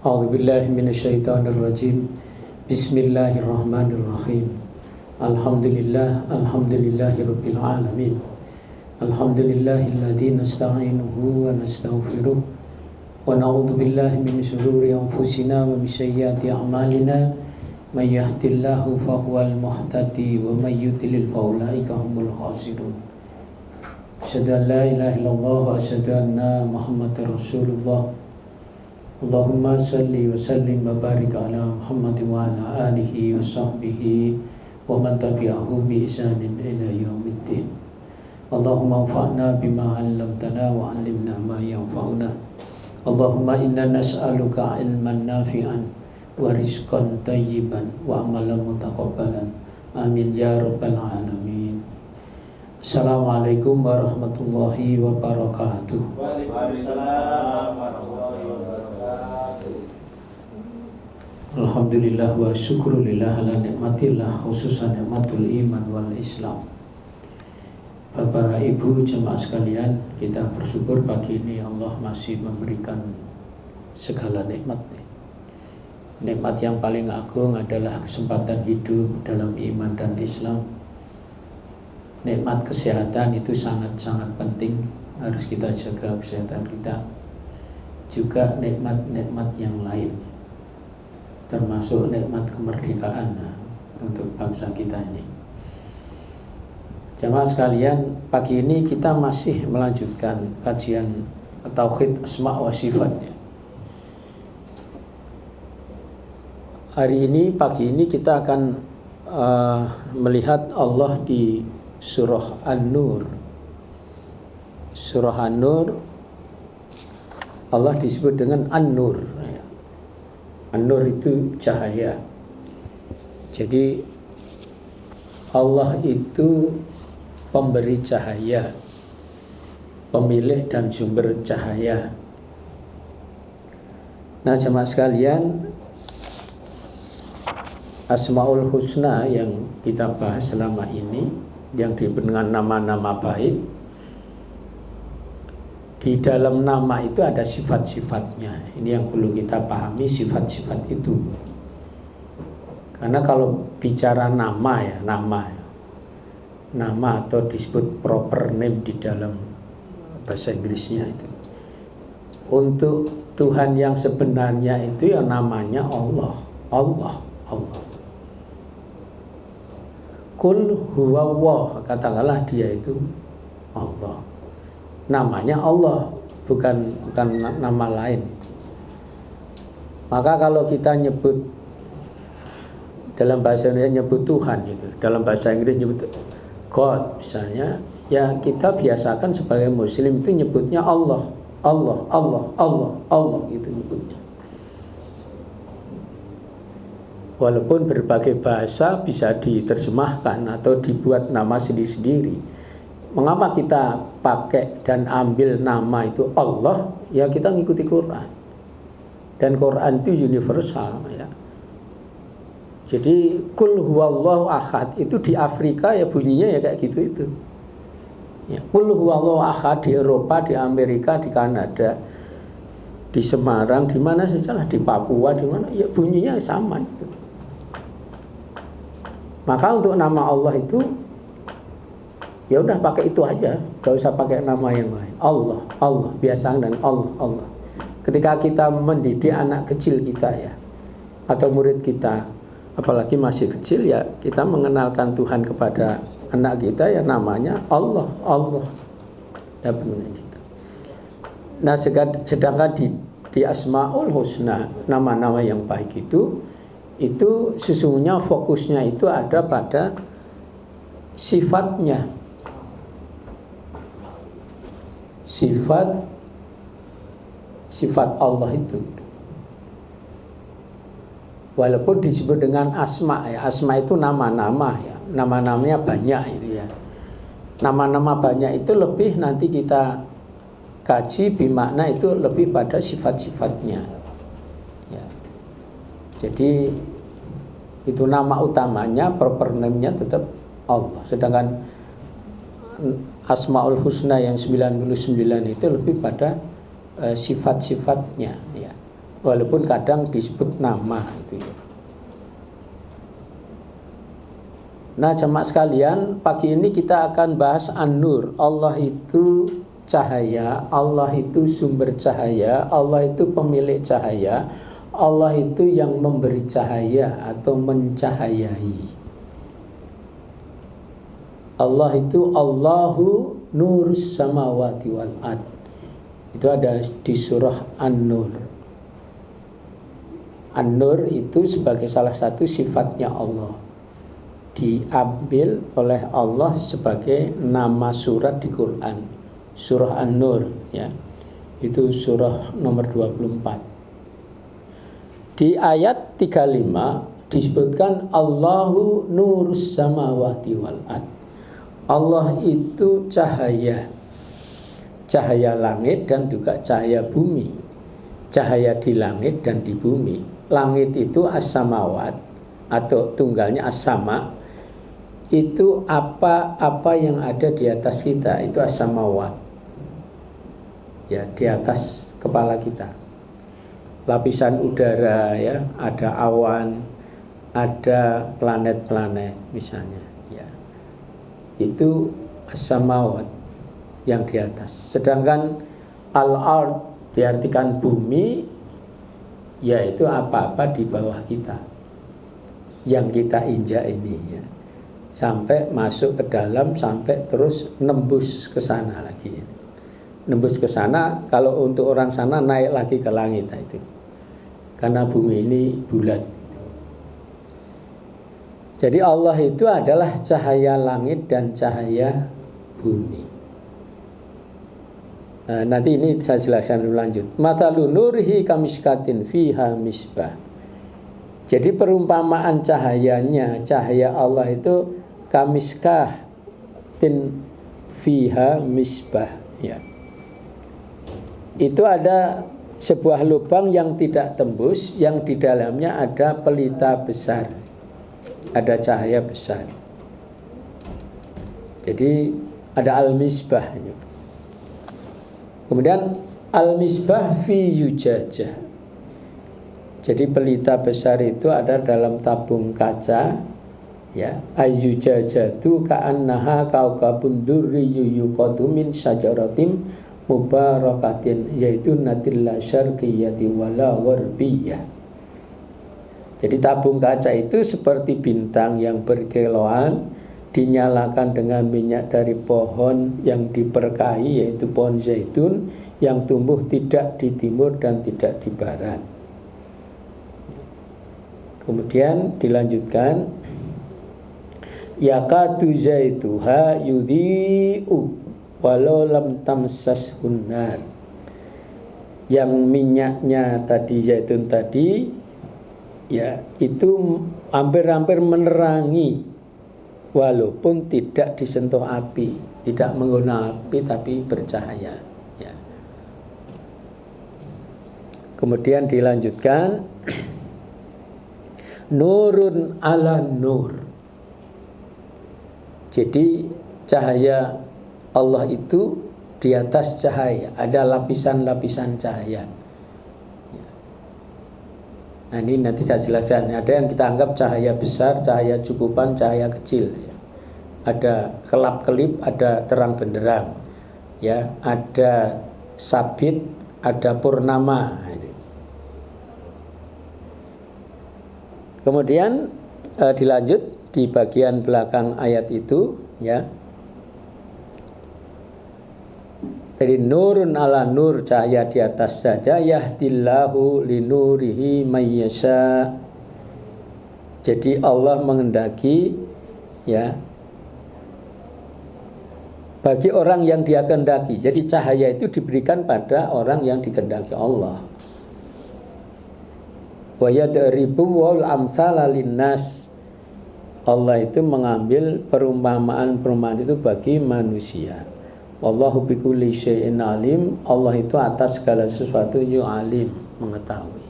A'udzubillahi minasyaitonirrajim. Bismillahirrahmanirrahim. Alhamdulillahirabbil alamin. Alhamdulillahilladzi nasta'inuhu wa nastaghfiruh wa na'udzubillahi min shururi anfusina wa min sayyiati a'malina. May yahdihillahu fahuwal muhtadi wa may yudlil fa ulaika humul khasirun. Asyhadu an la ilaha illallah wa asyhadu anna Muhammadar Rasulullah. Allahumma salli wa sallim wa barik ala Muhammad wa ala alihi wa sahbihi wa man tabi'ahu bi ihsanin ila yaumiddin. Allahumma anfa'na bima 'allamtana wa 'allimna ma yanfa'una. Allahumma inna nas'aluka ilman nafi'an wa rizqan thayyiban wa amalan mutaqabbalan. Amin ya rabbal alamin. Assalamualaikum warahmatullahi wabarakatuh. Waalaikumsalam warahmatullahi wabarakatuh. Alhamdulillah wa syukrulillah ala nikmatillah, khususan nikmatul iman wal islam. Bapak Ibu jemaah sekalian, kita bersyukur pagi ini Allah masih memberikan segala nikmat. Nikmat yang paling agung adalah kesempatan hidup dalam iman dan Islam. Nikmat kesehatan itu sangat-sangat penting, harus kita jaga kesehatan kita. Juga nikmat-nikmat yang lain, termasuk nikmat kemerdekaan untuk bangsa kita ini. Jamaah sekalian, pagi ini kita masih melanjutkan kajian Tauhid Asma wa Sifatnya. Hari ini, pagi ini kita akan melihat Allah di Surah An-Nur. Surah An-Nur, Allah disebut dengan An-Nur. An-Nur itu cahaya. Jadi Allah itu pemberi cahaya, pemilik dan sumber cahaya. Nah, jemaah sekalian, Asmaul Husna yang kita bahas selama ini, yang diberi dengan nama-nama baik, di dalam nama itu ada sifat-sifatnya. Ini yang perlu kita pahami, sifat-sifat itu. Karena kalau bicara nama atau disebut proper name di dalam bahasa Inggrisnya itu, untuk Tuhan yang sebenarnya itu ya namanya Allah. Kul huwallah, katakanlah dia itu Allah. Namanya Allah, bukan nama lain. Maka kalau kita nyebut dalam bahasa Indonesia nyebut Tuhan itu, dalam bahasa Inggris nyebut God misalnya, ya kita biasakan sebagai Muslim itu nyebutnya Allah itu nyebutnya. Walaupun berbagai bahasa bisa diterjemahkan atau dibuat nama sendiri-sendiri. Mengapa kita pakai dan ambil nama itu Allah? Ya kita ngikuti Quran. Dan Quran itu universal ya. Jadi kul huwallahu ahad itu di Afrika ya bunyinya ya kayak gitu itu. Ya, kul huwallahu ahad di Eropa, di Amerika, di Kanada, di Semarang, di mana sajalah, di Papua, di mana ya bunyinya sama itu. Maka untuk nama Allah itu ya udah pakai itu aja, gak usah pakai nama yang lain. Allah, biasa dan Allah. Ketika kita mendidik anak kecil kita ya, atau murid kita, apalagi masih kecil ya, kita mengenalkan Tuhan kepada anak kita ya namanya Allah. Ya benar itu. Nah, sedangkan di Asmaul Husna, nama-nama yang baik itu sesungguhnya fokusnya itu ada pada sifatnya. Sifat Allah itu, walaupun disebut dengan asma ya, asma itu nama-nama ya, nama-namanya banyak itu ya. Nama-nama banyak itu lebih nanti kita kaji bimakna itu lebih pada sifat-sifatnya ya. Jadi itu nama utamanya, proper name-nya tetap Allah. Sedangkan Asmaul Husna yang 99 itu lebih pada sifat-sifatnya ya. walaupun kadang disebut nama itu ya. Nah jemaah sekalian, pagi ini kita akan bahas An-Nur. Allah itu cahaya, Allah itu sumber cahaya, Allah itu pemilik cahaya, Allah itu yang memberi cahaya atau mencahayai. Allah itu Allahu nurus samawati wal ard. Itu ada di surah An-Nur. An-Nur itu sebagai salah satu sifatnya Allah, diambil oleh Allah sebagai nama surat di Quran, surah An-Nur ya. Itu surah nomor 24. Di ayat 35 disebutkan Allahu nurus samawati wal ard. Allah itu cahaya, cahaya langit dan juga cahaya bumi, cahaya di langit dan di bumi. Langit itu as-samawat atau tunggalnya as-sama. Itu apa yang ada di atas kita, itu as-samawat ya, di atas kepala kita. Lapisan udara ya, ada awan, ada planet-planet misalnya ya. Itu as-samawat yang di atas. Sedangkan al-ard diartikan bumi, yaitu apa-apa di bawah kita yang kita injak ini ya. Sampai masuk ke dalam, sampai terus nembus ke sana lagi. Nembus ke sana, kalau untuk orang sana naik lagi ke langit itu. Karena bumi ini bulat. Jadi Allah itu adalah cahaya langit dan cahaya bumi. Nah, nanti ini saya jelaskan lebih lanjut. Mathalun nurihi kamiskatin fiha misbah. Jadi perumpamaan cahayanya, cahaya Allah itu kamiskah tin fiha misbah ya. Itu ada sebuah lubang yang tidak tembus, yang di dalamnya ada pelita besar, ada cahaya besar. Jadi ada al-misbah ini. Kemudian al-misbah fi yujajah. Jadi pelita besar itu ada dalam tabung kaca ya. Ayyujajatu ka'annaha kaukabun durriyyu yuqadu min syajaratin mubarakatin, yaitu natilla syarqiyyati wala gharbiyah. Jadi tabung kaca itu seperti bintang yang berkilauan, dinyalakan dengan minyak dari pohon yang diberkahi, yaitu pohon zaitun yang tumbuh tidak di timur dan tidak di barat. Kemudian dilanjutkan, yakadu zaituha yudhi'u walau lam tamsashun nar. Yang minyaknya tadi, zaitun tadi ya, itu hampir-hampir menerangi walaupun tidak disentuh api, tidak menggunakan api tapi bercahaya ya. Kemudian dilanjutkan, nurun ala nur. Jadi cahaya Allah itu di atas cahaya, ada lapisan-lapisan cahaya. Nah ini nanti saya jelaskan. Ada yang kita anggap cahaya besar, cahaya cukupan, cahaya kecil ya. Ada kelap-kelip, ada terang benderang ya, ada sabit, ada purnama itu. Kemudian dilanjut di bagian belakang ayat itu ya. Jadi nurun ala nur, cahaya di atas saja, yahdillahu linurihi mayyasha. Jadi Allah menghendaki ya, bagi orang yang Dia kehendaki. Jadi cahaya itu diberikan pada orang yang dikehendaki Allah. Wa yadribu wal amsala linnas. Allah itu mengambil perumpamaan-perumpamaan itu bagi manusia. Wallahu bikulli syai'in alim. Allah itu atas segala sesuatu yang alim, mengetahui.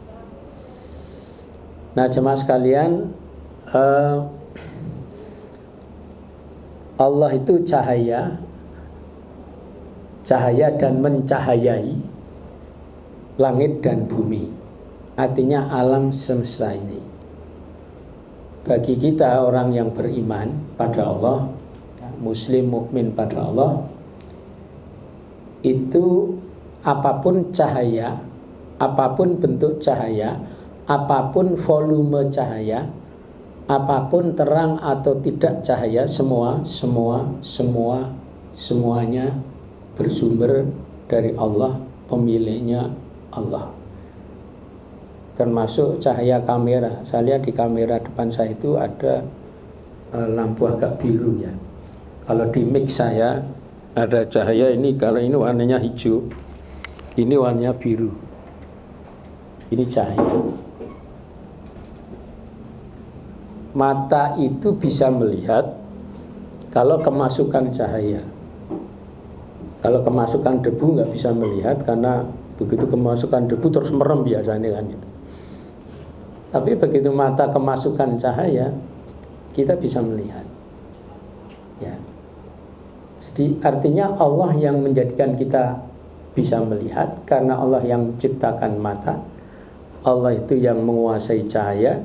Nah jemaah sekalian, Allah itu cahaya, cahaya dan mencahayai langit dan bumi. artinya alam semesta ini. Bagi kita orang yang beriman pada Allah, muslim mukmin pada Allah, itu apapun cahaya, apapun bentuk cahaya, apapun volume cahaya, apapun terang atau tidak cahaya, semuanya bersumber dari Allah, pemiliknya Allah. Termasuk cahaya kamera. Saya lihat di kamera depan saya itu ada lampu agak biru ya. Kalau di mic saya ada cahaya ini, kalau ini warnanya hijau, ini warnanya biru. Ini cahaya. Mata itu bisa melihat kalau kemasukan cahaya. Kalau kemasukan debu nggak bisa melihat, karena begitu kemasukan debu terus merem biasanya kan itu. Tapi begitu mata kemasukan cahaya, kita bisa melihat. Ya. Jadi artinya Allah yang menjadikan kita bisa melihat, karena Allah yang menciptakan mata. Allah itu yang menguasai cahaya.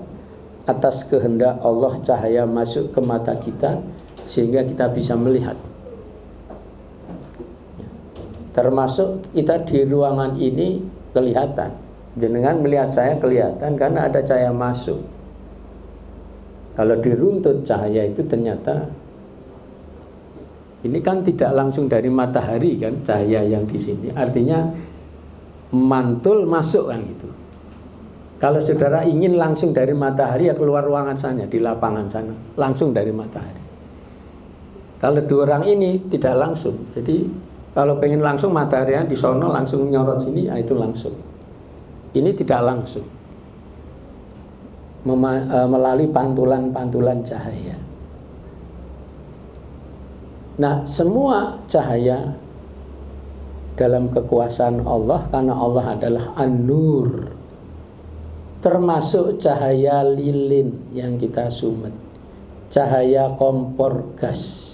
Atas kehendak Allah cahaya masuk ke mata kita sehingga kita bisa melihat. Termasuk kita di ruangan ini kelihatan. Jenengan melihat saya kelihatan karena ada cahaya masuk. Kalau diruntut cahaya itu ternyata ini kan tidak langsung dari matahari kan, cahaya yang di sini. Artinya mantul masuk kan gitu. Kalau saudara ingin langsung dari matahari, ya keluar ruangan sana, di lapangan sana, langsung dari matahari. Kalau dua orang ini tidak langsung. Jadi kalau pengen langsung matahari di sono langsung nyorot sini, ya itu langsung. Ini tidak langsung, melalui pantulan-pantulan cahaya. Nah, semua cahaya dalam kekuasaan Allah, karena Allah adalah An-Nur, termasuk cahaya lilin yang kita sumet, cahaya kompor gas,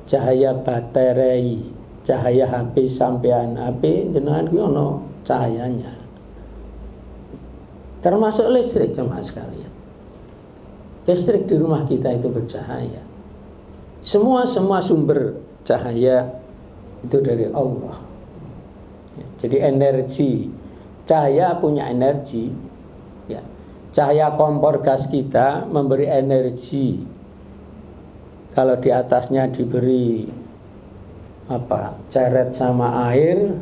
cahaya baterai, cahaya HP sampean, HP jenengan ki ono cahayanya. Termasuk listrik sama sekalian. Listrik di rumah kita itu bercahaya. Semua sumber cahaya itu dari Allah. Jadi energi, cahaya punya energi. Ya. Cahaya kompor gas kita memberi energi. Kalau di atasnya diberi ceret sama air,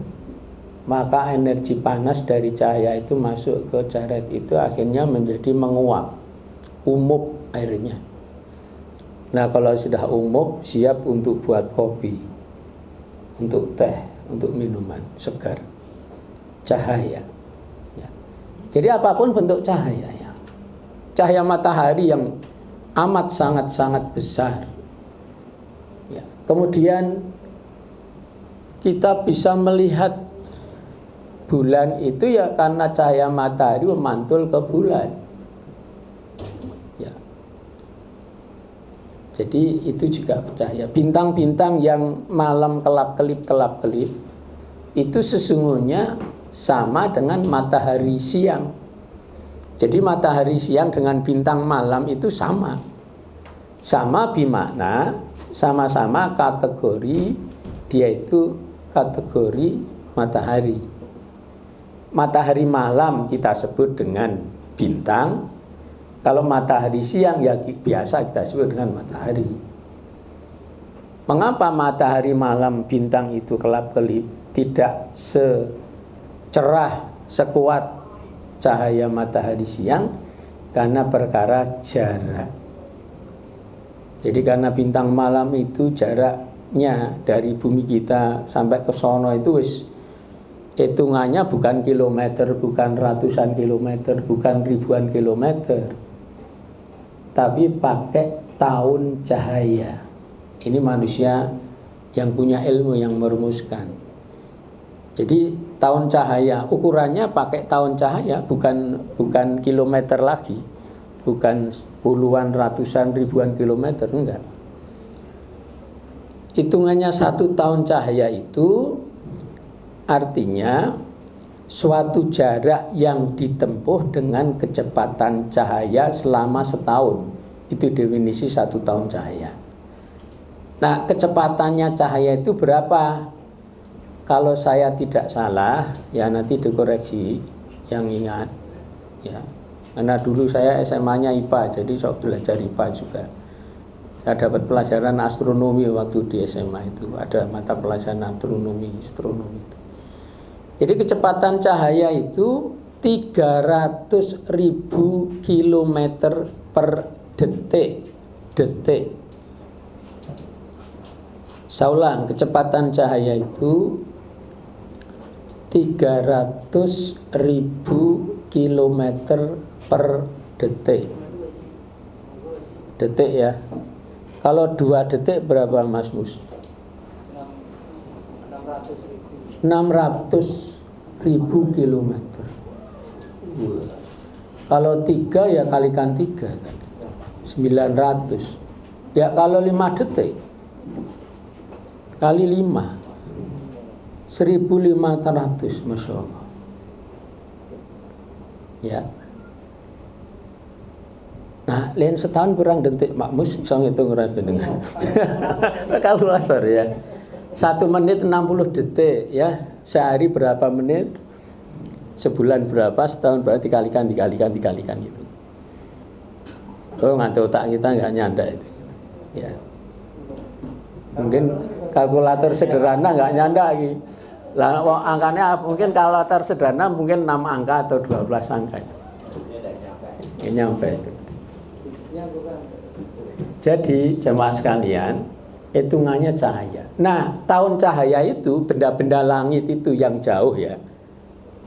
maka energi panas dari cahaya itu masuk ke ceret itu, akhirnya menjadi menguap, umup airnya. Nah, kalau sudah umup, siap untuk buat kopi, untuk teh, untuk minuman segar. Cahaya ya. Jadi apapun bentuk cahaya ya. Cahaya matahari yang amat sangat-sangat besar ya. Kemudian kita bisa melihat bulan itu ya karena cahaya matahari memantul ke bulan. Ya. Jadi itu juga cahaya. Bintang-bintang yang malam kelap-kelip itu sesungguhnya sama dengan matahari siang. Jadi matahari siang dengan bintang malam itu sama. Sama bimakna sama-sama kategori, dia itu kategori matahari. Matahari malam kita sebut dengan bintang. Kalau matahari siang ya biasa kita sebut dengan matahari. Mengapa matahari malam bintang itu kelap-kelip tidak secerah, sekuat cahaya matahari siang? Karena perkara jarak. Jadi karena bintang malam itu jaraknya dari bumi kita sampai ke sono itu hitungannya bukan kilometer, bukan ratusan kilometer, bukan ribuan kilometer, tapi pakai tahun cahaya. Ini manusia yang punya ilmu yang merumuskan. Jadi tahun cahaya ukurannya pakai tahun cahaya, bukan kilometer lagi, bukan puluhan, ratusan, ribuan kilometer, enggak. Hitungannya 1 tahun cahaya itu artinya suatu jarak yang ditempuh dengan kecepatan cahaya selama setahun. Itu definisi 1 tahun cahaya. Nah, kecepatannya cahaya itu berapa? Kalau saya tidak salah, ya nanti dikoreksi yang ingat, ya. Karena dulu saya SMA-nya IPA, jadi saya belajar IPA juga. Saya dapat pelajaran astronomi waktu di SMA itu, ada mata pelajaran astronomi itu. Jadi kecepatan cahaya itu 300.000 km per detik. Saya ulang, kecepatan cahaya itu 300.000 km per detik. Detik ya. Kalau 2 detik berapa Mas Mus? 600.000 km. Kalau 3 ya kalikan 3 kan. 900. Ya kalau 5 detik kali 5 1.500, Masya Allah. Ya. Nah, lain setahun kurang detik makmus, bisa ngitung ras dengan kalkulator ya. 1 menit 60 detik ya. Sehari berapa menit? Sebulan berapa? Setahun berarti dikalikan itu. Oh, ngantuk otak kita nggak nyanda itu. Ya. Mungkin kalkulator sederhana nggak nyanda lagi. Lah angkanya mungkin kalkulator sederhana mungkin 6 angka atau 12 angka itu. Ini nyampe itu. Jadi jemaah sekalian, hitungannya cahaya. Nah, tahun cahaya itu benda-benda langit itu yang jauh ya.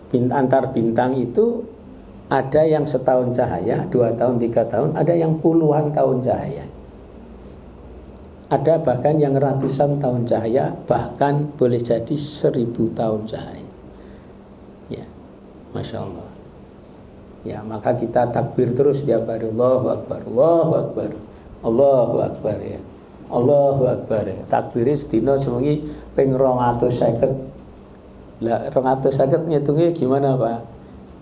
Antar bintang itu ada yang setahun cahaya, 2 tahun, 3 tahun, ada yang puluhan tahun cahaya. Ada bahkan yang ratusan tahun cahaya, bahkan boleh jadi 1000 tahun cahaya. Ya, Masya Allah. Ya, maka kita takbir terus setiap hari. Allahu Akbar, Allahu Akbar, Allahu Akbar ya. Allahu Akbar ya. Takbir sedina semuanya ping 250. Lah 250 ngitungnya gimana Pak?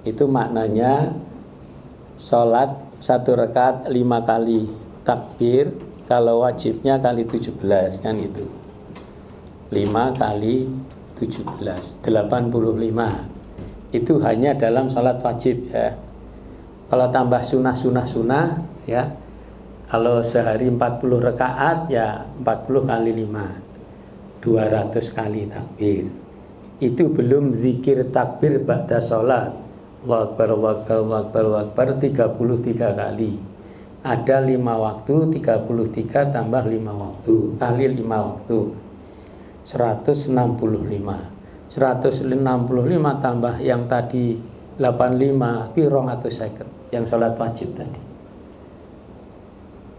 Itu maknanya sholat 1 rakaat 5 kali takbir. Kalau wajibnya kali 17 kan itu 5 kali 17 85. Itu hanya dalam sholat wajib ya. Kalau tambah sunnah ya, kalau sehari 40 rakaat ya 40 kali 5 200 kali takbir. Itu belum zikir takbir ba'da sholat. Allahu Akbar, Allahu Akbar, Allahu Akbar, Allahu Akbar 33 kali. Ada 5 waktu, 33 tambah 5 waktu kali 5 waktu 165. 165 tambah yang tadi 85 pirong atau seket yang sholat wajib tadi.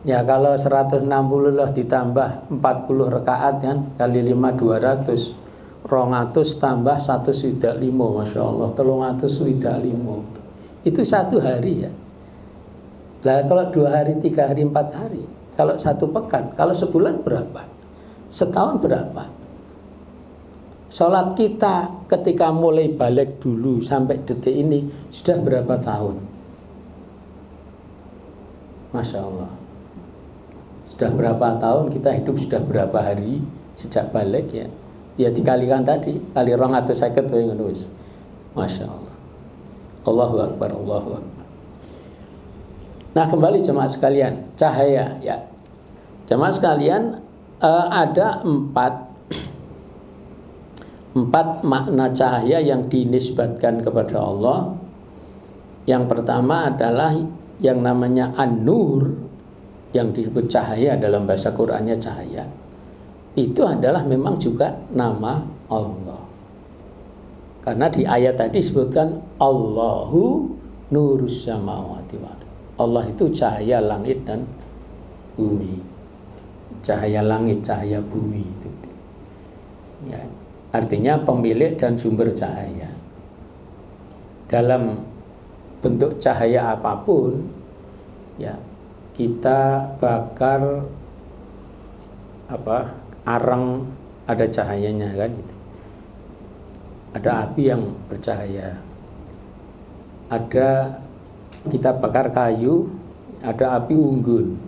Ya kalau 160 lah ditambah 40 rakaat kan kali 5 200. 200 tambah 1 swidak 5, Masya Allah 300 swidak 5. Itu 1 hari ya. Lah kalau 2 hari, 3 hari, 4 hari, kalau 1 pekan, kalau sebulan berapa? Setahun berapa? Sholat kita ketika mulai balik dulu sampai detik ini sudah berapa tahun? Masya Allah. Sudah berapa tahun kita hidup, sudah berapa hari sejak balik ya? Ya dikalikan tadi, kali 250 wis. Masya Allah. Allahu Akbar, Allahu Akbar. Nah kembali jemaah sekalian, cahaya ya. Jemaah sekalian, ada 4 makna cahaya yang dinisbatkan kepada Allah. Yang pertama adalah yang namanya An-Nur, yang disebut cahaya dalam bahasa Qur'annya cahaya. Itu adalah memang juga nama Allah. Karena di ayat tadi disebutkan Allahu nurus samawati wal ardh. Allah itu cahaya langit dan bumi. Cahaya langit, cahaya bumi itu. Ya. Artinya pemilik dan sumber cahaya. Dalam bentuk cahaya apapun, ya kita bakar arang ada cahayanya kan gitu. ada api yang bercahaya. Ada kita bakar kayu, ada api unggun,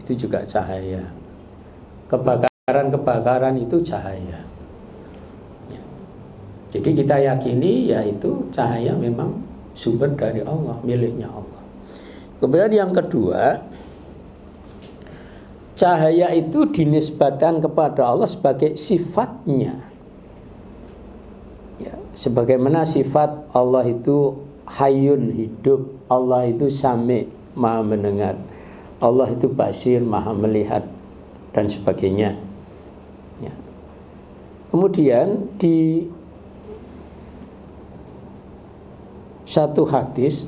itu juga cahaya. Kebakaran itu cahaya. Ya. Jadi kita yakini yaitu cahaya memang sumber dari Allah, miliknya Allah. Kemudian yang kedua, cahaya itu dinisbatkan kepada Allah sebagai sifatnya. Ya, sebagaimana sifat Allah itu Hayyun, hidup, Allah itu Sami, maha mendengar, Allah itu Basir, maha melihat, dan sebagainya. Ya. Kemudian di satu hadis,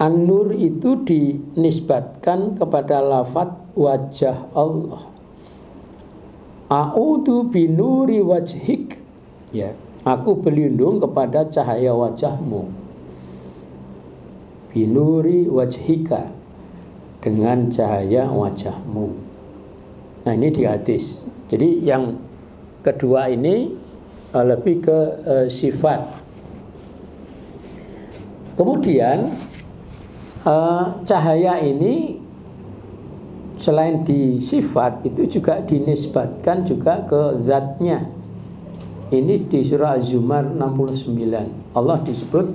An-Nur itu dinisbatkan kepada lafadz wajah Allah. A'udzu binuri wajhik. Ya. Aku berlindung kepada cahaya wajahmu. Binuri wajhika, dengan cahaya wajahmu. Nah, ini di hadis. Jadi yang kedua ini lebih ke sifat. Kemudian cahaya ini selain di sifat itu juga dinisbatkan juga ke zatnya. Ini di surah Az-Zumar 69. Allah disebut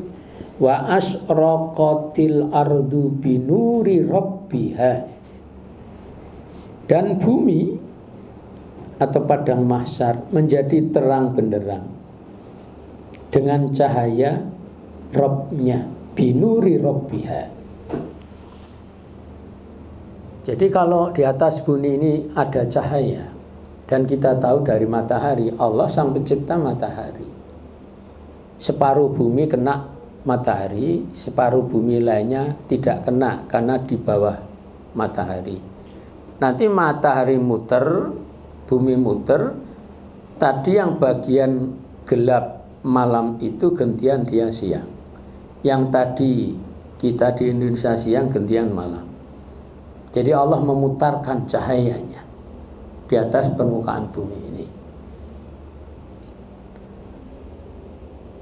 wa asyraqatil ardu binuri rabbiha. Dan bumi atau padang mahsyar menjadi terang benderang dengan cahaya Rabbnya, binuri rabbiha. Jadi kalau di atas bumi ini ada cahaya, dan kita tahu dari matahari, Allah sang pencipta matahari. Separuh bumi kena matahari, separuh bumi lainnya tidak kena karena di bawah matahari. Nanti matahari muter, bumi muter, tadi yang bagian gelap malam itu gantian dia siang. Yang tadi kita di Indonesia siang gantian malam. Jadi Allah memutarkan cahayanya di atas permukaan bumi ini.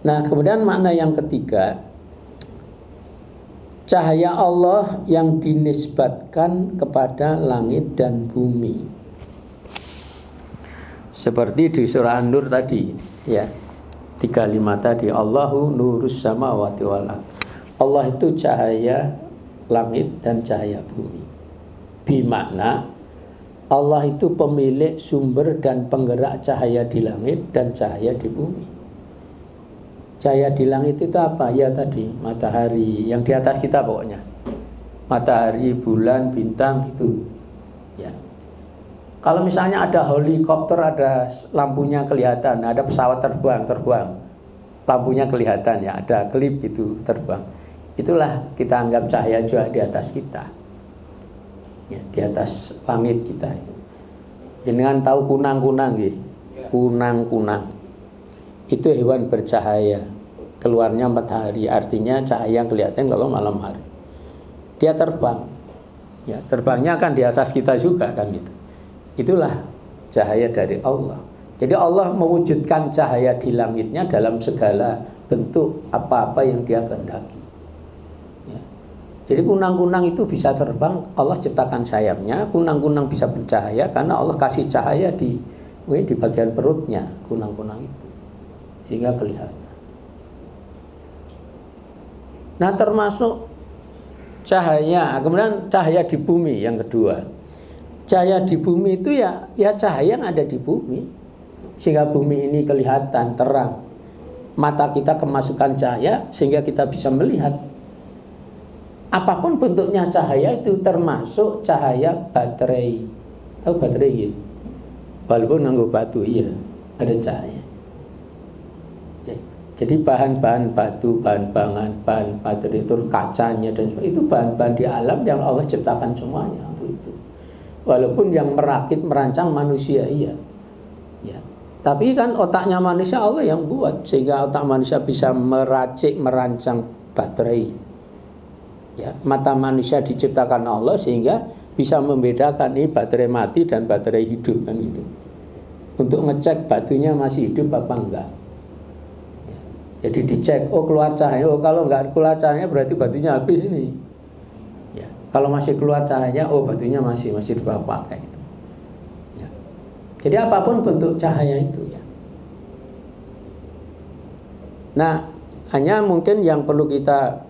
Nah, kemudian makna yang ketiga, cahaya Allah yang dinisbatkan kepada langit dan bumi. Seperti di surah An-Nur tadi, ya. 35 tadi, Allahu nurus samawati wal ardh. Allah itu cahaya langit dan cahaya bumi. Bimakna Allah itu pemilik sumber dan penggerak cahaya di langit dan cahaya di bumi. Cahaya di langit itu apa? Ya tadi, matahari yang di atas kita pokoknya. Matahari, bulan, bintang itu. Ya. Kalau misalnya ada helikopter, ada lampunya kelihatan, ada pesawat terbang, lampunya kelihatan ya, ada klip itu terbang. Itulah kita anggap cahaya juga di atas kita. Ya, di atas langit kita itu. Jenengan tahu kunang-kunang nggih? Kunang-kunang. Itu hewan bercahaya. Keluarnya matahari, artinya cahaya yang kelihatan kalau malam hari. Dia terbang. Ya, terbangnya kan di atas kita juga kan itu. Itulah cahaya dari Allah. Jadi Allah mewujudkan cahaya di langitnya dalam segala bentuk apa-apa yang Dia kehendaki. Jadi kunang-kunang itu bisa terbang, Allah ciptakan sayapnya, kunang-kunang bisa bercahaya karena Allah kasih cahaya di bagian perutnya kunang-kunang itu, sehingga kelihatan. Nah, termasuk cahaya, kemudian cahaya di bumi yang kedua. Cahaya di bumi itu ya cahaya yang ada di bumi, sehingga bumi ini kelihatan terang. Mata kita kemasukan cahaya sehingga kita bisa melihat. Apapun bentuknya cahaya itu, termasuk cahaya baterai. Tahu baterai gitu? Walaupun nganggo batu, iya, ada cahaya. Jadi bahan-bahan batu, bahan baterai itu, kacanya dan sebagainya, itu bahan-bahan di alam yang Allah ciptakan semuanya untuk itu. Walaupun yang merakit, merancang manusia, iya. Ya. Tapi kan otaknya manusia Allah yang buat, sehingga otak manusia bisa meracik, merancang baterai. Ya, mata manusia diciptakan Allah sehingga bisa membedakan ini baterai mati dan baterai hidup kan gitu. untuk ngecek batunya masih hidup apa enggak. Jadi dicek, oh keluar cahaya, oh kalau enggak keluar cahaya berarti batunya habis ini. Ya, kalau masih keluar cahaya, oh batunya masih dipakai itu. Ya. Jadi apapun bentuk cahaya itu ya. Nah, hanya mungkin yang perlu kita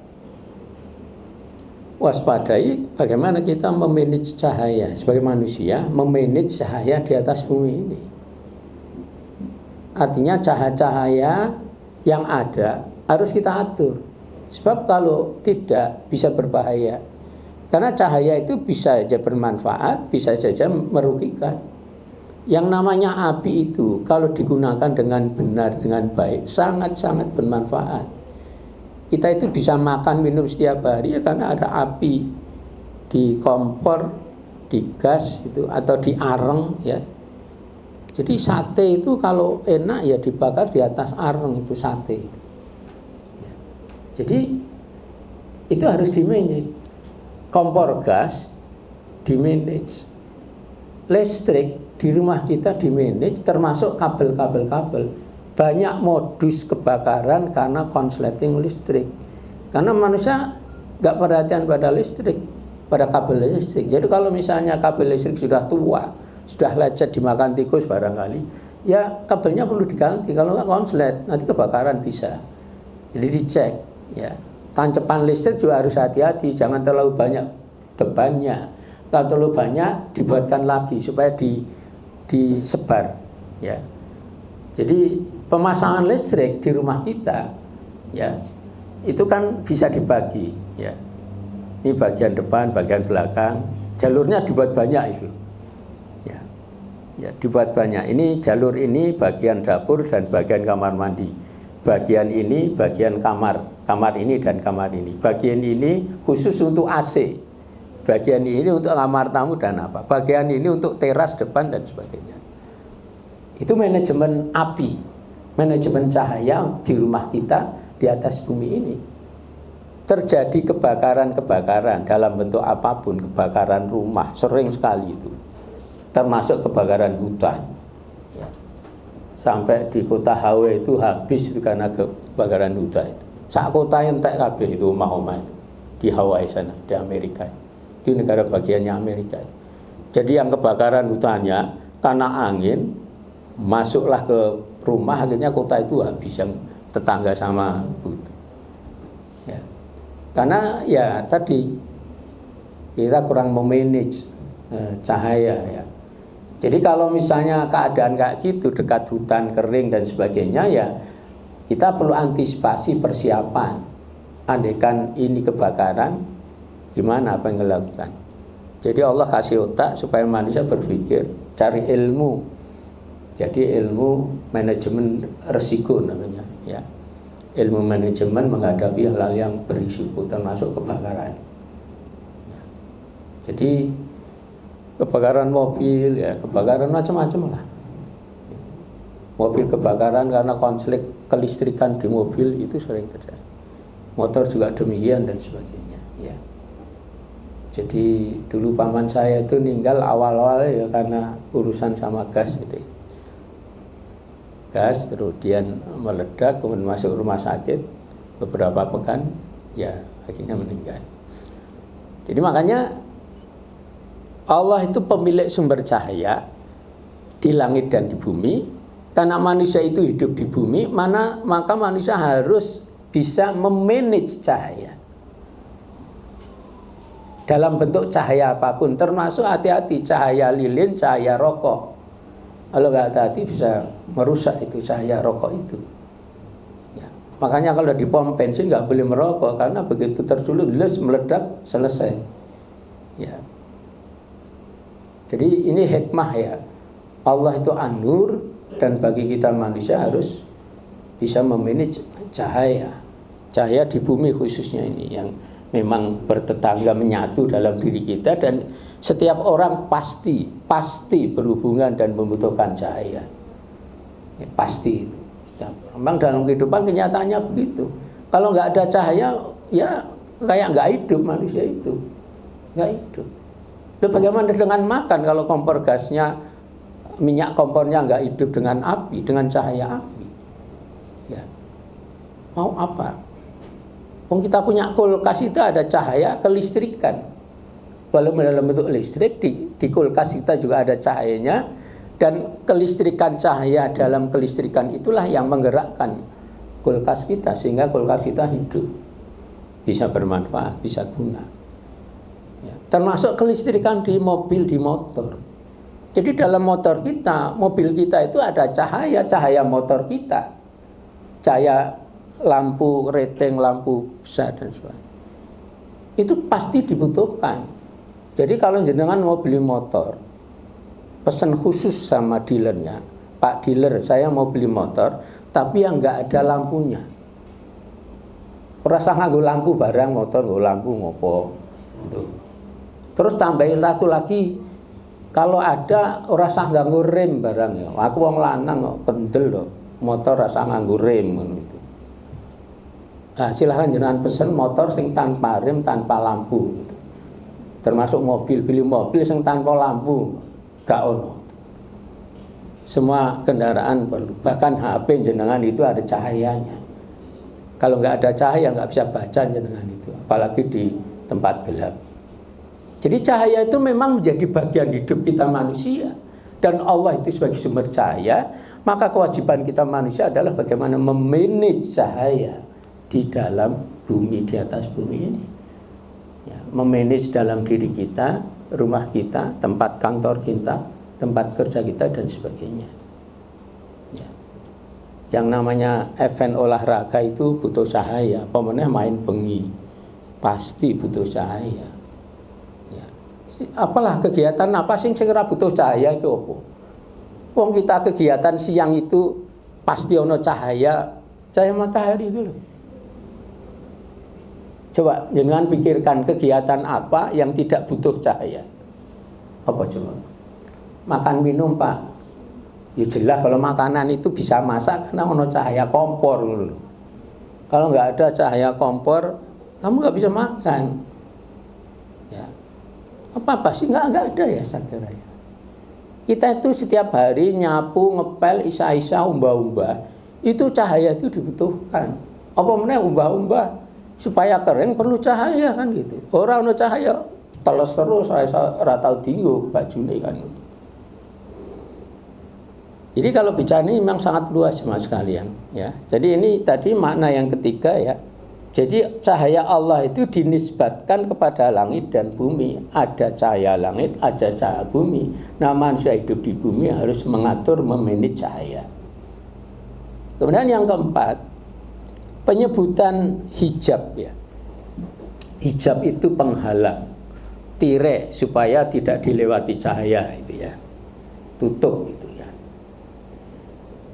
waspadai bagaimana kita memanage cahaya sebagai manusia, memanage cahaya di atas bumi ini. Artinya cahaya-cahaya yang ada harus kita atur. Sebab kalau tidak bisa berbahaya. Karena cahaya itu bisa saja bermanfaat, bisa saja merugikan. Yang namanya api itu kalau digunakan dengan benar, dengan baik, sangat-sangat bermanfaat. Kita itu bisa makan, minum setiap hari ya karena ada api di kompor, di gas itu atau di areng ya. Jadi sate itu kalau enak ya dibakar di atas areng itu sate. Jadi itu harus di-manage. Kompor gas di-manage. Listrik di rumah kita di-manage termasuk kabel-kabel. Banyak modus kebakaran karena konsleting listrik. Karena manusia nggak perhatian pada listrik, pada kabel listrik. Jadi kalau misalnya kabel listrik sudah tua, sudah lecet dimakan tikus barangkali, ya kabelnya perlu diganti. Kalau nggak konslet, nanti kebakaran bisa. Jadi dicek, ya. Tancepan listrik juga harus hati-hati, jangan terlalu banyak bebannya. Kalau terlalu banyak, dibuatkan lagi supaya disebar, ya. Jadi pemasangan listrik di rumah kita, ya, itu kan bisa dibagi, ya. Ini bagian depan, bagian belakang, jalurnya dibuat banyak itu. Ya, dibuat banyak. Ini jalur ini bagian dapur dan bagian kamar mandi. Bagian ini bagian kamar ini dan kamar ini. Bagian ini khusus untuk AC. Bagian ini untuk kamar tamu dan apa. Bagian ini untuk teras depan dan sebagainya. Itu manajemen api, manajemen cahaya di rumah kita di atas bumi ini. Terjadi kebakaran-kebakaran dalam bentuk apapun, kebakaran rumah sering sekali itu. Termasuk kebakaran hutan ya. Sampai di kota Hawaii itu habis itu karena kebakaran hutan itu. Sak kota yang tak kabeh itu omah-omah itu di Hawaii sana, di Amerika. Di negara bagiannya Amerika. Jadi yang kebakaran hutannya karena angin masuklah ke rumah, akhirnya kota itu habis yang tetangga sama itu. Ya. Karena ya tadi kita kurang memanage cahaya ya. Jadi kalau misalnya keadaan kayak gitu dekat hutan kering dan sebagainya ya kita perlu antisipasi persiapan. Andaikan ini kebakaran gimana apa yang dilakukan. Jadi Allah kasih otak supaya manusia berpikir, cari ilmu. Jadi ilmu manajemen risiko namanya ya. Ilmu manajemen menghadapi hal-hal yang berisiko termasuk kebakaran. Jadi kebakaran mobil, ya kebakaran macam-macam lah. Mobil kebakaran karena konflik kelistrikan di mobil itu sering terjadi. Motor juga demikian dan sebagainya. Ya. Jadi dulu paman saya itu meninggal awal-awal ya karena urusan sama gas itu. Gas kemudian meledak, kemudian masuk rumah sakit beberapa pekan, ya akhirnya meninggal. Jadi makanya Allah itu pemilik sumber cahaya di langit dan di bumi. Karena manusia itu hidup di bumi, maka manusia harus bisa memanage cahaya. Dalam bentuk cahaya apapun, termasuk hati-hati cahaya lilin, cahaya rokok. Kalau nggak hati-hati bisa merusak itu cahaya rokok itu. Ya. Makanya kalau di pom bensin nggak boleh merokok, karena begitu tersulut, meledak, selesai. Ya. Jadi ini hikmah ya. Allah itu an-nur dan bagi kita manusia harus bisa memanage cahaya. Cahaya di bumi khususnya ini yang memang bertetangga menyatu dalam diri kita dan setiap orang pasti berhubungan dan membutuhkan cahaya. Ya, pasti. Memang dalam kehidupan kenyataannya begitu. Kalau nggak ada cahaya ya kayak nggak hidup manusia itu. Nggak hidup. Lalu bagaimana dengan makan kalau kompor gasnya minyak kompornya nggak hidup dengan api, dengan cahaya api. Ya. Mau apa? Wong kita punya kulkas itu ada cahaya kelistrikan. Walaupun dalam bentuk listrik, di kulkas kita juga ada cahayanya. Dan kelistrikan cahaya dalam kelistrikan itulah yang menggerakkan kulkas kita. Sehingga kulkas kita hidup. Bisa bermanfaat, bisa guna. Ya. Termasuk kelistrikan di mobil, di motor. Jadi dalam motor kita, mobil kita itu ada cahaya motor kita. Cahaya lampu reteng, lampu besar dan sebagainya. Itu pasti dibutuhkan. Jadi kalau jenengan mau beli motor, pesan khusus sama dealernya, Pak dealer saya mau beli motor, tapi yang nggak ada lampunya. Rasa nganggo lampu barang motor, nggo lampu ngopo. Gitu. Terus tambahin satu lagi, kalau ada rasa nganggo rem barangnya. Aku wong lanang kok kendel loh, motor rasa nganggo rem ngono itu. Nah, silahkan jenengan pesen motor sing tanpa rem, tanpa lampu gitu. Termasuk mobil, pilih mobil sing tanpa lampu, gak ono. Semua kendaraan perlu, bahkan HP jenengan itu ada cahayanya. Kalau nggak ada cahaya nggak bisa baca jenengan itu, apalagi di tempat gelap. Jadi cahaya itu memang menjadi bagian hidup kita manusia. Dan Allah itu sebagai sumber cahaya, maka kewajiban kita manusia adalah bagaimana memanage cahaya di dalam bumi, di atas bumi ini. Ya, memanage dalam diri kita, rumah kita, tempat kantor kita, tempat kerja kita, dan sebagainya. Ya. Yang namanya event olahraga itu butuh cahaya. Pemenang main bengi, pasti butuh cahaya. Ya. Apalah kegiatan apa sih yang ora butuh cahaya itu apa? Wong kita kegiatan siang itu pasti ono cahaya matahari itu loh. Coba jangan pikirkan kegiatan apa yang tidak butuh cahaya. Apa coba? Makan minum Pak. Ya jelas kalau makanan itu bisa masak karena ono cahaya kompor dulu. Kalau nggak ada cahaya kompor, kamu nggak bisa makan. Ya. Apa sih nggak ada ya saya kira ya. Kita itu setiap hari nyapu, ngepel, isa-isa, umbah-umbah, itu cahaya itu dibutuhkan. Apa meneh umbah-umbah supaya kering perlu cahaya kan gitu. Orang ono cahaya teles terus ora tau dinggo bajune kan. Jadi kalau bicara ini memang sangat luas sama sekalian ya. Jadi ini tadi makna yang ketiga ya. Jadi cahaya Allah itu dinisbatkan kepada langit dan bumi. Ada cahaya langit, ada cahaya bumi. Nah manusia hidup di bumi harus mengatur, memanage cahaya. Kemudian yang keempat, penyebutan hijab ya. Hijab itu penghalang, tirai supaya tidak dilewati cahaya itu ya. Tutup itu ya.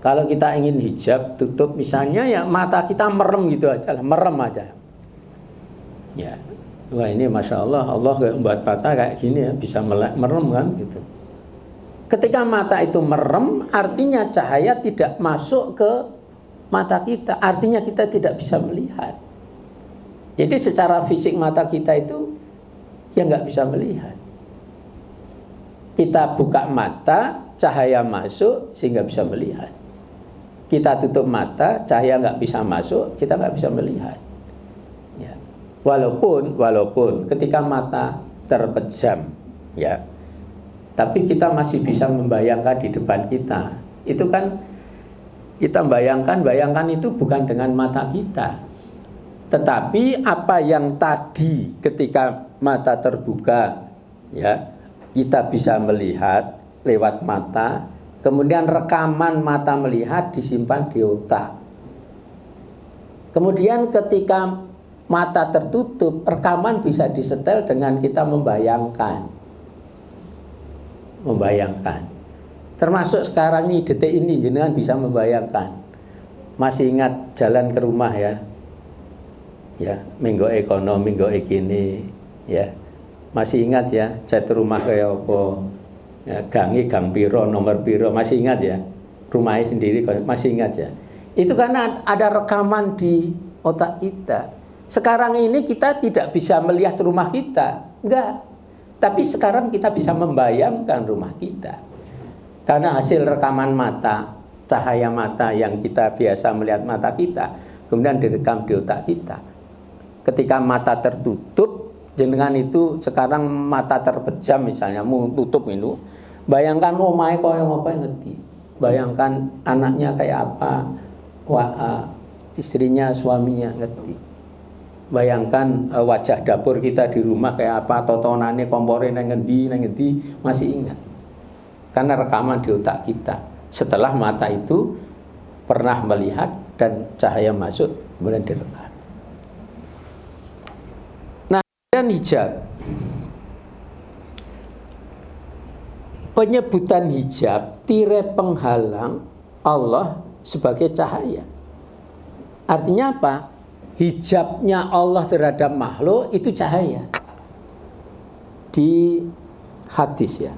Kalau kita ingin hijab, tutup misalnya ya mata kita merem gitu aja lah, merem aja. Ya. Wah ini Masya Allah membuat mata kayak gini ya, bisa merem kan gitu. Ketika mata itu merem, artinya cahaya tidak masuk ke mata kita, artinya kita tidak bisa melihat. Jadi secara fisik mata kita itu ya nggak bisa melihat. Kita buka mata, cahaya masuk sehingga bisa melihat. Kita tutup mata, cahaya nggak bisa masuk, kita nggak bisa melihat. Ya. Walaupun ketika mata terpejam, ya, tapi kita masih bisa membayangkan di depan kita. Itu kan kita bayangkan itu bukan dengan mata kita. Tetapi apa yang tadi ketika mata terbuka, ya, kita bisa melihat lewat mata. Kemudian rekaman mata melihat disimpan di otak. Kemudian ketika mata tertutup, rekaman bisa disetel dengan kita membayangkan. Termasuk sekarang ini, detik ini jenengan bisa membayangkan. Masih ingat jalan ke rumah ya? Ya, minggu ekonomi, minggu gini, ya. Masih ingat ya, cat rumah kayak apa? Ya, gang piro, nomor piro, masih ingat ya? Rumahnya sendiri masih ingat ya? Itu karena ada rekaman di otak kita. Sekarang ini kita tidak bisa melihat rumah kita, enggak. Tapi sekarang kita bisa membayangkan rumah kita. Karena hasil rekaman mata, cahaya mata yang kita biasa melihat mata kita, kemudian direkam di otak kita. Ketika mata tertutup, jenengan itu sekarang mata terpejam misalnya, mau tutup itu, bayangkan omahe koyo apa ngerti. Bayangkan anaknya kayak apa, istrinya, suaminya ngerti. Bayangkan wajah dapur kita di rumah kayak apa, totonane kompore nang ngendi masih ingat. Karena rekaman di otak kita. Setelah mata itu pernah melihat dan cahaya masuk, kemudian direkam. Nah, dan hijab. Penyebutan hijab, tirai penghalang Allah sebagai cahaya. Artinya apa? Hijabnya Allah terhadap makhluk itu cahaya. Di hadis ya.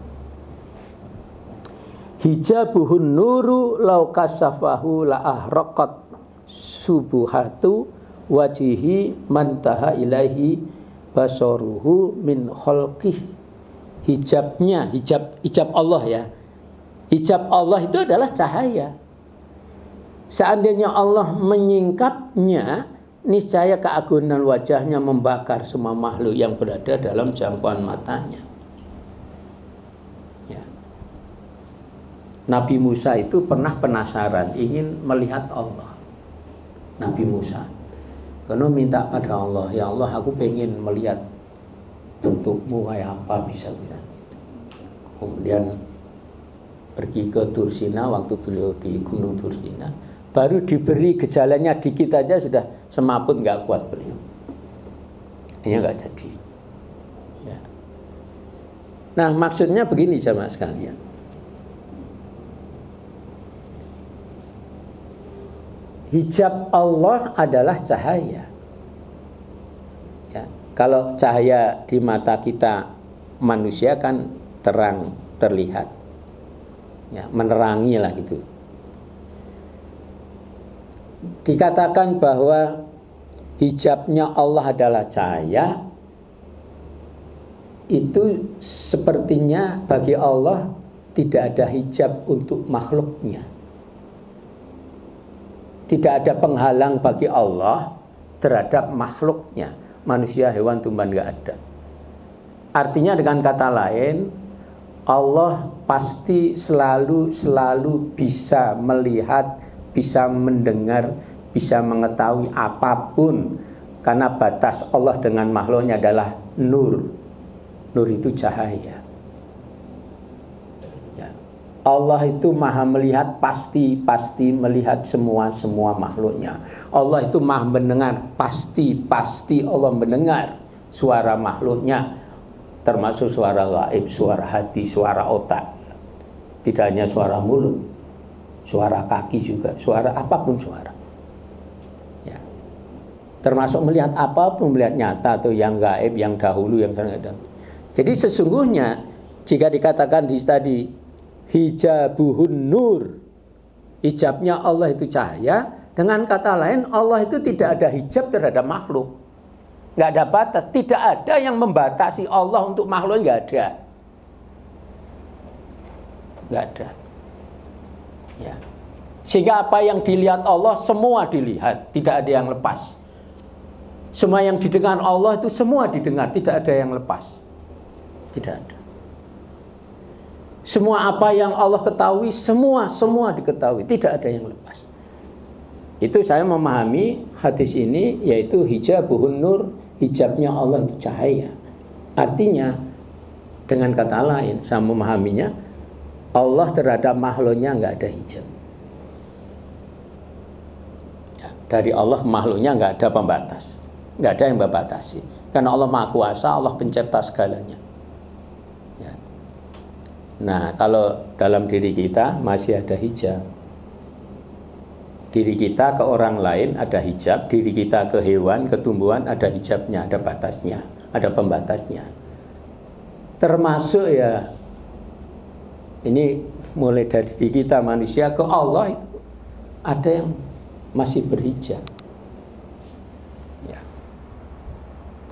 Hijabuhun nuru lau kasafahu la ahraqat subuhatu wajihi mantaha ilaihi basaruhu min khalqih. Hijabnya, hijab Allah ya. Hijab Allah itu adalah cahaya. Seandainya Allah menyingkapnya, niscaya keagungan wajahnya membakar semua makhluk yang berada dalam jangkauan matanya. Ya. Nabi Musa itu pernah penasaran, ingin melihat Allah. Nabi Musa, karena minta pada Allah, ya Allah, aku pengen melihat bentukmu kayak apa bisa bilang. Kemudian pergi ke Tursina, waktu beliau di Gunung Tursina, baru diberi gejalanya dikit aja sudah semaput, nggak kuat beliau. Ini nggak jadi. Ya. Nah, maksudnya begini jamaah sekalian. Hijab Allah adalah cahaya. Ya, kalau cahaya di mata kita manusia kan terang, terlihat. Ya, menerangi lah gitu. Dikatakan bahwa hijabnya Allah adalah cahaya, itu sepertinya bagi Allah tidak ada hijab untuk makhluknya. Tidak ada penghalang bagi Allah terhadap makhluknya. Manusia, hewan, tumbuhan nggak ada. Artinya dengan kata lain, Allah pasti selalu bisa melihat, bisa mendengar, bisa mengetahui apapun. Karena batas Allah dengan makhluknya adalah nur. Nur itu cahaya. Ya. Allah itu maha melihat, pasti melihat semua makhluknya. Allah itu maha mendengar, pasti Allah mendengar suara makhluknya, termasuk suara gaib, suara hati, suara otak. Tidak hanya suara mulut, suara kaki juga, suara apapun suara. Ya. Termasuk melihat apapun, melihat nyata atau yang gaib, yang dahulu, yang sekarang. Jadi sesungguhnya jika dikatakan di tadi hijabuhun nur, hijabnya Allah itu cahaya, dengan kata lain Allah itu tidak ada hijab terhadap makhluk, nggak ada batas, tidak ada yang membatasi Allah untuk makhluk, nggak ada. Ya. Sehingga apa yang dilihat Allah semua dilihat, tidak ada yang lepas. Semua yang didengar Allah itu semua didengar, tidak ada yang lepas, tidak ada. Semua apa yang Allah ketahui, semua diketahui, tidak ada yang lepas. Itu saya memahami hadis ini, yaitu hijabuhun nur, hijabnya Allah itu cahaya. Artinya dengan kata lain, saya memahaminya, Allah terhadap makhluknya nggak ada hijab. Ya, dari Allah ke makhluknya nggak ada pembatas, nggak ada yang membatasi. Karena Allah Maha Kuasa, Allah pencipta segalanya. Nah, kalau dalam diri kita masih ada hijab. Diri kita ke orang lain ada hijab, diri kita ke hewan, ke tumbuhan ada hijabnya, ada batasnya, ada pembatasnya. Termasuk ya, ini mulai dari diri kita manusia ke Allah itu ada yang masih berhijab. Ya.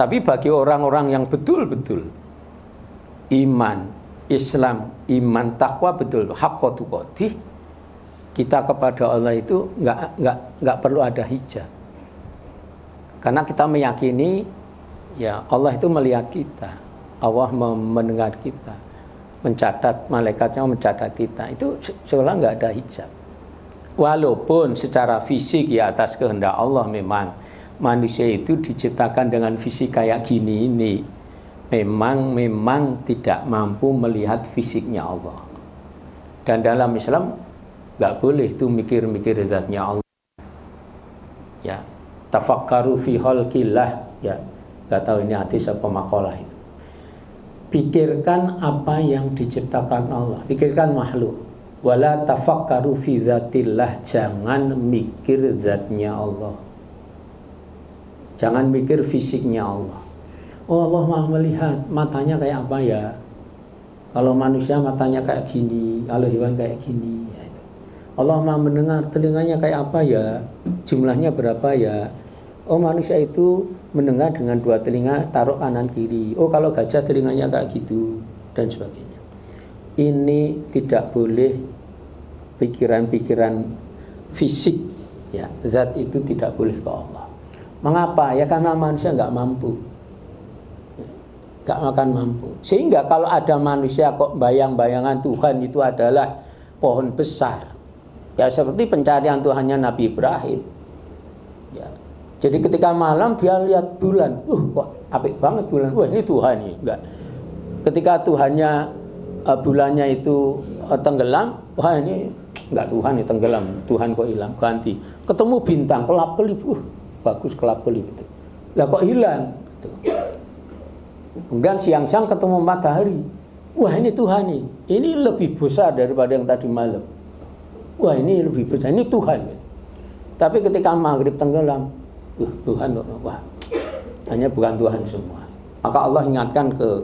Tapi bagi orang-orang yang betul-betul iman, Islam, iman, takwa betul, haqqa tuqatih, kita kepada Allah itu nggak perlu ada hijab. Karena kita meyakini ya Allah itu melihat kita, Allah mendengar kita, mencatat, malaikatnya mencatat kita. Itu seolah nggak ada hijab. Walaupun secara fisik ya atas kehendak Allah memang manusia itu diciptakan dengan fisik kayak gini ini. Memang tidak mampu melihat fisiknya Allah. Dan dalam Islam nggak boleh itu mikir-mikir zatnya Allah. Ya, tafakkaru fi khalqillah. Ya, nggak tahu ini hadis apa makalah itu. Pikirkan apa yang diciptakan Allah. Pikirkan makhluk. Wala tafakkaru fi zatillah. Jangan mikir zatnya Allah. Jangan mikir fisiknya Allah. Oh Allah maha melihat, matanya kayak apa ya? Kalau manusia matanya kayak gini, kalau hewan kayak gini ya itu. Allah maha mendengar, telinganya kayak apa ya? Jumlahnya berapa ya? Oh manusia itu mendengar dengan 2 telinga, taruh kanan kiri. Oh kalau gajah telinganya kayak gitu, dan sebagainya. Ini tidak boleh pikiran-pikiran fisik ya, zat itu tidak boleh ke Allah. Mengapa? Ya karena manusia nggak mampu. Gak makan mampu. Sehingga kalau ada manusia kok bayang-bayangan Tuhan itu adalah pohon besar. Ya seperti pencarian Tuhannya Nabi Ibrahim. Ya. Jadi ketika malam dia lihat bulan. Kok apik banget bulan. Wah ini Tuhan ini. Enggak. Ketika Tuhannya bulannya itu tenggelam. Wah ini enggak Tuhan ini tenggelam. Tuhan kok hilang. Ganti. Ketemu bintang kelap-kelip. Bagus kelap-kelip itu. Lah kok hilang. Gitu. Kemudian siang-siang ketemu matahari. Wah ini Tuhan ini. Ini lebih besar daripada yang tadi malam. Wah ini lebih besar. Ini Tuhan. Tapi ketika maghrib tenggelam. Tuhan. Wah hanya bukan Tuhan semua. Maka Allah ingatkan ke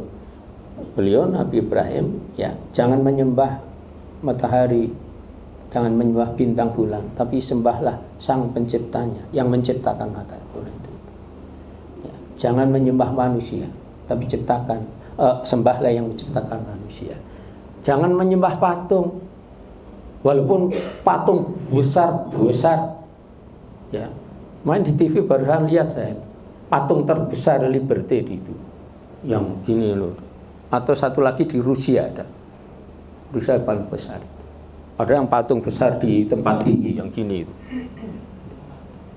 beliau Nabi Ibrahim. Ya, jangan menyembah matahari. Jangan menyembah bintang bulan. Tapi sembahlah sang penciptanya. Yang menciptakan matahari bulan itu. Ya, jangan menyembah manusia. Tapi sembahlah yang menciptakan manusia. Jangan menyembah patung. Walaupun patung besar, ya. Main di TV barusan lihat saya patung terbesar Liberty itu, yang gini loh. Atau satu lagi di Rusia ada. Rusia paling besar. Ada yang patung besar di tempat tinggi yang gini itu.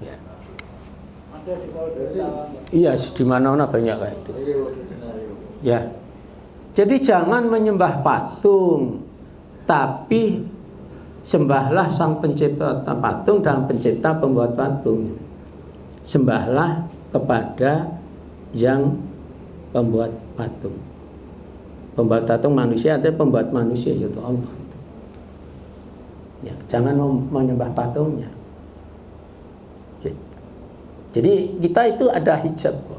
Ya. Iya, di mana-mana banyak kayak itu. Ya. Jadi jangan menyembah patung, tapi sembahlah sang pencipta patung dan pencipta pembuat patung. Sembahlah kepada yang pembuat patung. Pembuat patung manusia atau pembuat manusia yaitu Allah. Ya, jangan menyembah patungnya. Jadi kita itu ada hijab kok.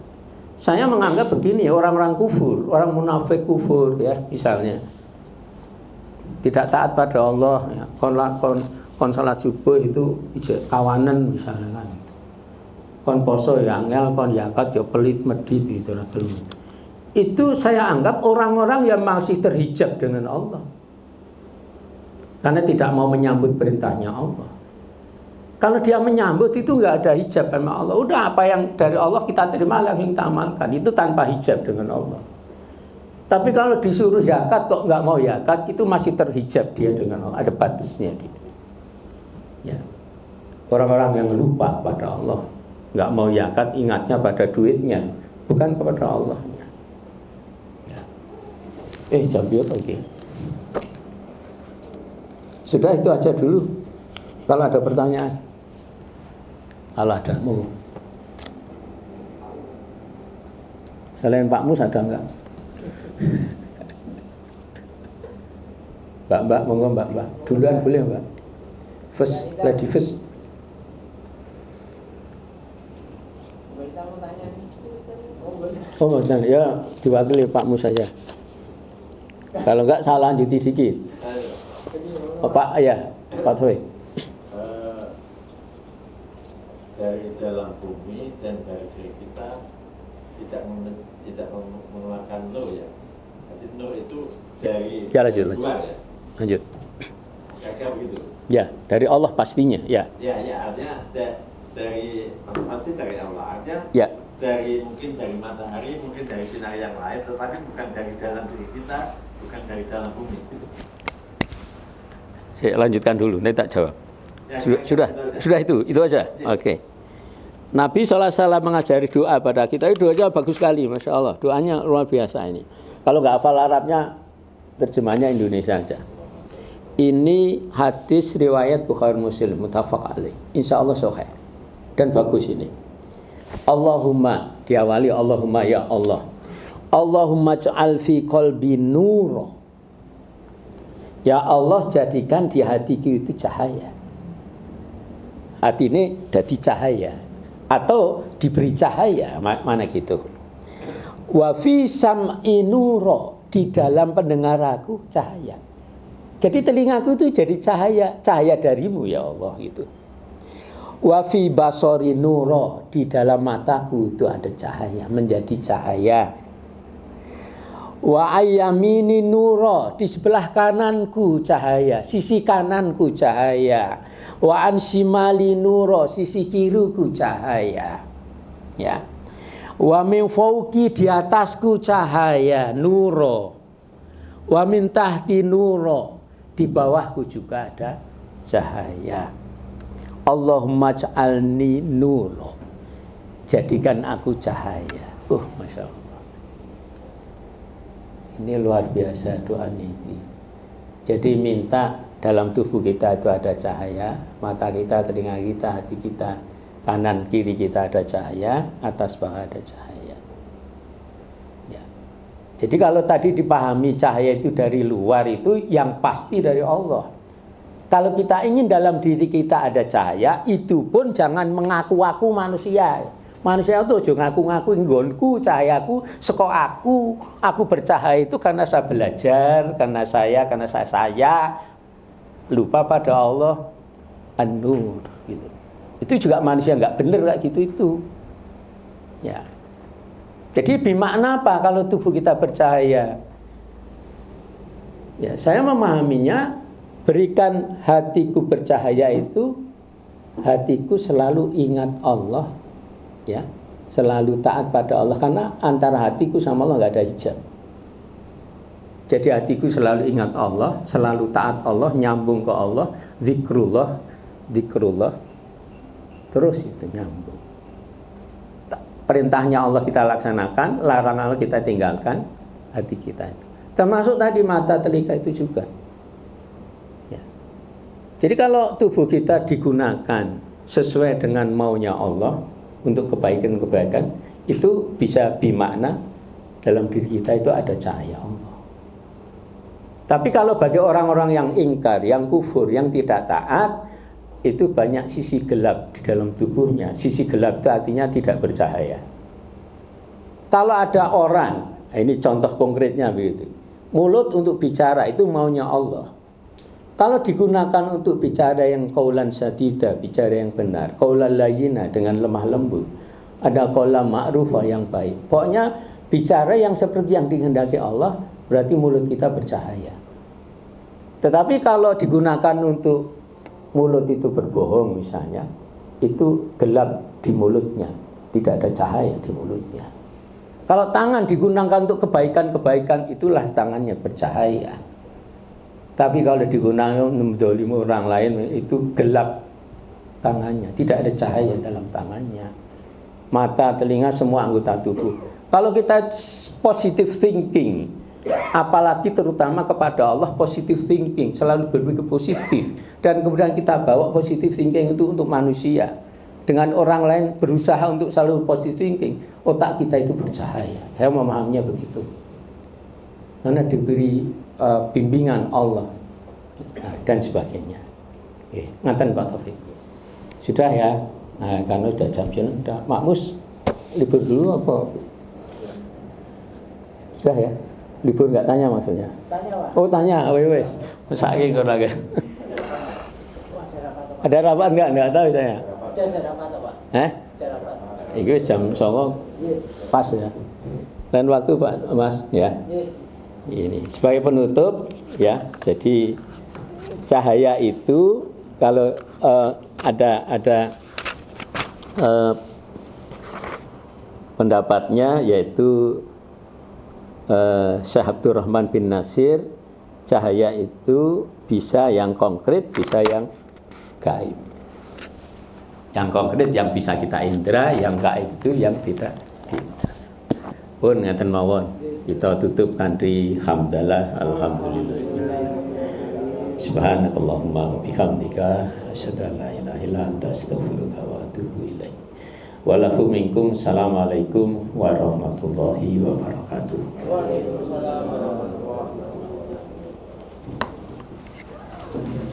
Saya menganggap begini, orang-orang kufur, orang munafik kufur ya, misalnya tidak taat pada Allah ya, kon salat subuh itu kawanan misalnya kan. Kon poso ya angel, kon zakat ya pelit medit gitu. Itu saya anggap orang-orang yang masih terhijab dengan Allah. Karena tidak mau menyambut perintahnya Allah. Kalau dia menyambut itu nggak ada hijab sama Allah. Udah apa yang dari Allah kita terima, yang kita amalkan. Itu tanpa hijab dengan Allah. Tapi kalau disuruh zakat kok nggak mau zakat, itu masih terhijab dia dengan Allah. Ada batasnya dia. Ya. Orang-orang yang lupa pada Allah, nggak mau zakat, ingatnya pada duitnya, bukan kepada Allah. Ya. Jam biar lagi. Sudah itu aja dulu. Kalau ada pertanyaan, kalau ada mau. Selain Pak Mus ada enggak? Mbak, monggo Mbak. Duluan boleh Mbak. First, lady first. Oh, benar. Ya, diwakili Pak Mus saja. Kalau enggak saya lanjuti dikit. Oh, Pak, ya, Pak Thoy. Dari dalam bumi dan dari diri kita tidak mengeluarkan no ya. Jadi no itu dari Ya, lanjut. luar ya. Lanjut. Kira-kira begitu. Ya, dari Allah pastinya, ya. Ya, artinya dari pasti dari Allah aja. Ya. Mungkin dari matahari, mungkin dari sinar yang lain, tetapi bukan dari dalam diri kita, bukan dari dalam bumi. Saya lanjutkan dulu, nanti tak jawab. Ya, Sudah itu aja. Ya. Oke. Nabi SAW mengajari doa pada kita. Itu doanya bagus sekali, Masya Allah. Doanya luar biasa ini. Kalau nggak hafal Arabnya, terjemahnya Indonesia aja. Ini hadis riwayat Bukhari Muslim, muttafaq alaih. Insya Allah sahih dan bagus ini. Allahumma, diawali Allahumma ya Allah. Allahumma ja'al fi qalbi nur. Ya Allah, jadikan di hatiku itu cahaya. Hati ini jadi cahaya atau diberi cahaya, mana gitu. Wa fi sam'i nuro, di dalam pendengar aku cahaya. Jadi telingaku itu jadi cahaya darimu ya Allah gitu. Wa fi basori nuro, di dalam mataku itu ada cahaya, menjadi cahaya. Wa ayyamini nuro, di sebelah kananku cahaya, sisi kananku cahaya. Wa ansimali nuro, sisi kiriku cahaya. Ya. Wa min fauqi, di atasku cahaya, nuro. Wa min tahti nuro, di bawahku juga ada cahaya. Allahumma ja'alni nuro, jadikan aku cahaya. Masya Allah. Ini luar biasa doa ini. Jadi minta dalam tubuh kita itu ada cahaya, mata kita, telinga kita, hati kita, kanan kiri kita ada cahaya, atas bawah ada cahaya. Ya. Jadi kalau tadi dipahami cahaya itu dari luar, itu yang pasti dari Allah. Kalau kita ingin dalam diri kita ada cahaya, itu pun jangan mengaku-aku manusia. Manusia itu jangan ngaku-ngaku nggonku, cahayaku, seko aku bercahaya itu karena saya belajar, karena saya lupa pada Allah An-Nur gitu. Itu juga manusia nggak bener kayak gitu itu. Ya. Jadi bermakna apa kalau tubuh kita bercahaya? Ya, saya memahaminya, berikan hatiku bercahaya itu, hatiku selalu ingat Allah, ya, selalu taat pada Allah, karena antara hatiku sama Allah nggak ada hijab. Jadi hatiku selalu ingat Allah, selalu taat Allah, nyambung ke Allah, zikrullah, terus itu nyambung. Perintahnya Allah kita laksanakan, larangan Allah kita tinggalkan, hati kita itu. Termasuk tadi mata, telinga itu juga. Jadi kalau tubuh kita digunakan sesuai dengan maunya Allah untuk kebaikan-kebaikan, itu bisa bermakna dalam diri kita itu ada cahaya Allah. Tapi kalau bagi orang-orang yang ingkar, yang kufur, yang tidak taat, itu banyak sisi gelap di dalam tubuhnya. Sisi gelap itu artinya tidak bercahaya. Kalau ada orang, ini contoh konkretnya begitu, mulut untuk bicara itu maunya Allah. Kalau digunakan untuk bicara yang qaulan sadida, bicara yang benar, qaulan layyina dengan lemah lembut, ada qaulan ma'rufah yang baik. Pokoknya bicara yang seperti yang dikehendaki Allah, berarti mulut kita bercahaya. Tetapi kalau digunakan untuk mulut itu berbohong misalnya, itu gelap di mulutnya, tidak ada cahaya di mulutnya. Kalau tangan digunakan untuk kebaikan-kebaikan, itulah tangannya bercahaya. Tapi kalau digunakan untuk menzalimi orang lain, itu gelap tangannya, tidak ada cahaya dalam tangannya. Mata, telinga, semua anggota tubuh. Kalau kita positive thinking, apalagi terutama kepada Allah, positive thinking, selalu berpikir positif, dan kemudian kita bawa positive thinking itu untuk manusia, dengan orang lain berusaha untuk selalu positive thinking, otak kita itu bercahaya. Saya memahaminya begitu, karena diberi bimbingan Allah dan sebagainya. Ngaten Pak Taufik. Sudah ya. Nah, karena sudah jam sudah. Mak Mus libur dulu apa? Sudah ya. Libur nggak tanya maksudnya? Tanya, Pak. Oh tanya, wes. Saking kok lagi. Ada rapat nggak? Nggak tahu saya. Ada rapat, Pak. Ada rapat. Ini jam 09.00 pas ya. Lain waktu Pak Mas ya. Ini sebagai penutup ya. Jadi cahaya itu kalau ada pendapatnya, yaitu Syekh Abdurrahman bin Nasir, cahaya itu bisa yang konkret, bisa yang gaib. Yang konkret yang bisa kita indra, yang gaib itu yang tidak diindra. Pun ngaten mawon, kita tutup kanthi hamdalah alhamdulillah. Subhanakallahumma wa bihamdika asyhadu an la ilaha illa anta astaghfiruka wa atubu ilaik. Walafu minkum, assalamualaikum warahmatullahi wabarakatuh. Waalaikumsalam warahmatullahi wabarakatuh.